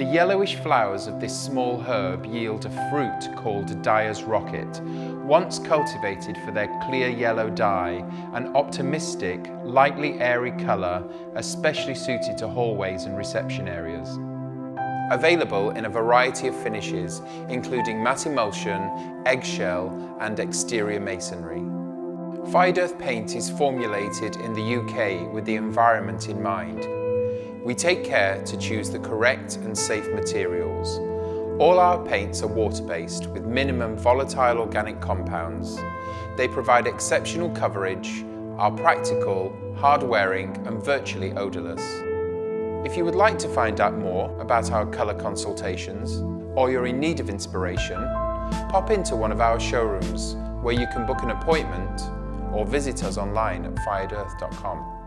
The yellowish flowers of this small herb yield a fruit called dyer's rocket, once cultivated for their clear yellow dye, an optimistic, lightly airy colour especially suited to hallways and reception areas. Available in a variety of finishes, including matte emulsion, eggshell and exterior masonry. Fired earth paint is formulated in the UK with the environment in mind. We take care to choose the correct and safe materials. All our paints are water-based with minimum volatile organic compounds. They provide exceptional coverage, are practical, hard-wearing and virtually odourless. If you would like to find out more about our colour consultations, or you're in need of inspiration, pop into one of our showrooms where you can book an appointment or visit us online at firedearth.com.